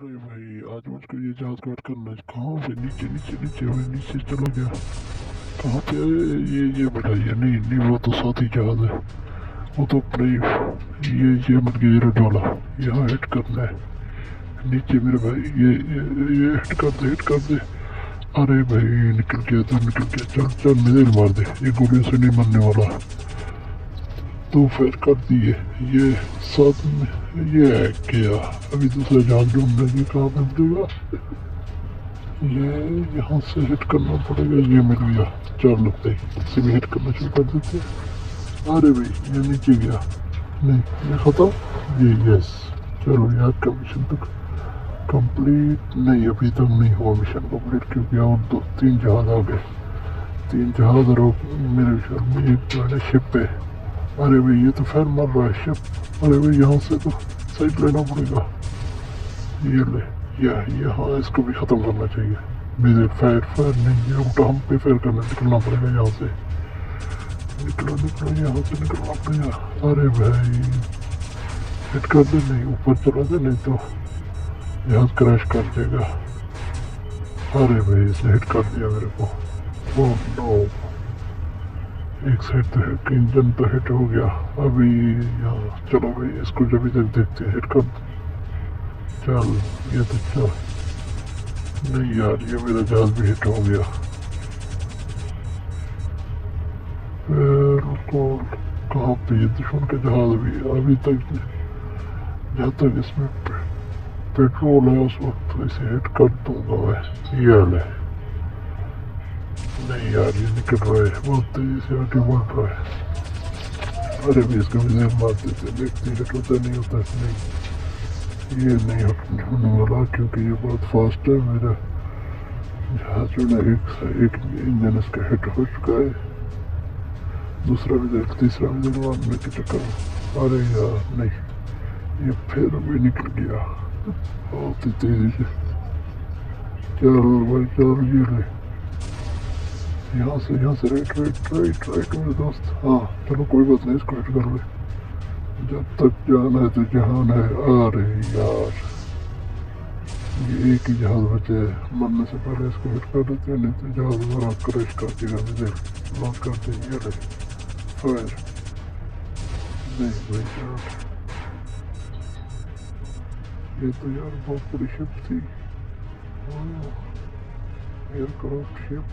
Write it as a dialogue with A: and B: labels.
A: अरे भाई आज मुझको ये जहाज काट करना है। कहाँ पे? नीचे नीचे नीचे भाई, नीचे चला गया। कहाँ पे? ये मिला। ये नहीं नहीं, वो तो साथी जहाज है। वो तो अपने ये मत गिर वाला। यहाँ हिट करना है नीचे मेरे भाई। ये हिट कर दे, हिट कर दे। अरे भाई निकल गया तो निकल गया। चल चल मिसाइल मार दे, ये गोलियों से नहीं मरने वाला। तो फिर कर दिए ये साथ में। ये है क्या? अभी दूसरा जहाज ढूंढना है, ये कहाँ पे मिलेगा? ये यहाँ से हिट करना पड़ेगा। ये मिल गया। चल लगता है इसे भी हिट करना शुरू कर देते हैं। अरे भाई ये नीचे गया। नहीं ये खत्म। ये यस। चलो यार का मिशन तक कंप्लीट नहीं, अभी तक नहीं हुआ मिशन कंप्लीट, क्योंकि और दो तीन जहाज आ गए। तीन जहाज और मेरे विचार में एक जो है ना शिप है। अरे भाई ये तो फिर मर रहा है शिप। अरे भाई यहाँ से तो साइड लेना पड़ेगा। ये ले यहाँ इसको भी ख़त्म करना चाहिए। मेरे फायर फायर नहीं, ये उल्टा हम पे फायर करना, निकलना पड़ेगा यहाँ से। निकलो निकलो यहाँ से निकलना पड़ेगा। अरे भाई हिट कर दे, नहीं ऊपर चला दे, नहीं तो जहाज क्रैश कर देगा। अरे भाई इसने हिट कर दिया मेरे को। ओह नो, एक साइड तो हिट, इंजन तो हिट हो गया। अभी यहाँ चलो भाई इसको जब तक देखते हैं। हिट कर। चल ये तो चल। नहीं यार ये मेरा जहाज भी हिट हो गया। बिल्कुल। कहाँ पे? ये दुश्मन का जहाज भी अभी तक, जहाँ तक इसमें पेट्रोल है उस वक्त इसे हिट कर दूंगा मैं। ये ले। नहीं यार ये निकल रहा है, बहुत तेजी से आगे बढ़ रहा है। अरे भी इसका मिसाइल मार देते, देखते हिट होता नहीं होता। नहीं ये नहीं होने वाला, क्योंकि ये बहुत फास्ट है। मेरा जहाज जो है एक इंजन इसका हिट हो चुका है। दूसरा मिसाइल, तीसरा मिसाइल मारने के चक्कर में। अरे यार नहीं, ये फिर भी निकल गया बहुत ही तेजी से। चल भाई चल, ये ले यहाँ से राइट राइट राइट राइट मेरे दोस्त। हाँ चलो कोई बात नहीं, इसको हिट कर ले। जब तक जाना है तो जहान है। अरे यार ये एक ही जहाज बचे है, मरने से पहले इसको हिट कर देते हैं, नहीं तो जहाज हमारा क्रैश कर देगा। मिसाइल लॉन्च करते हैं। ये ले फायर। नहीं भाई यार ये तो यार बहुत बड़ी शिप थी, एयरक्राफ्ट शिप।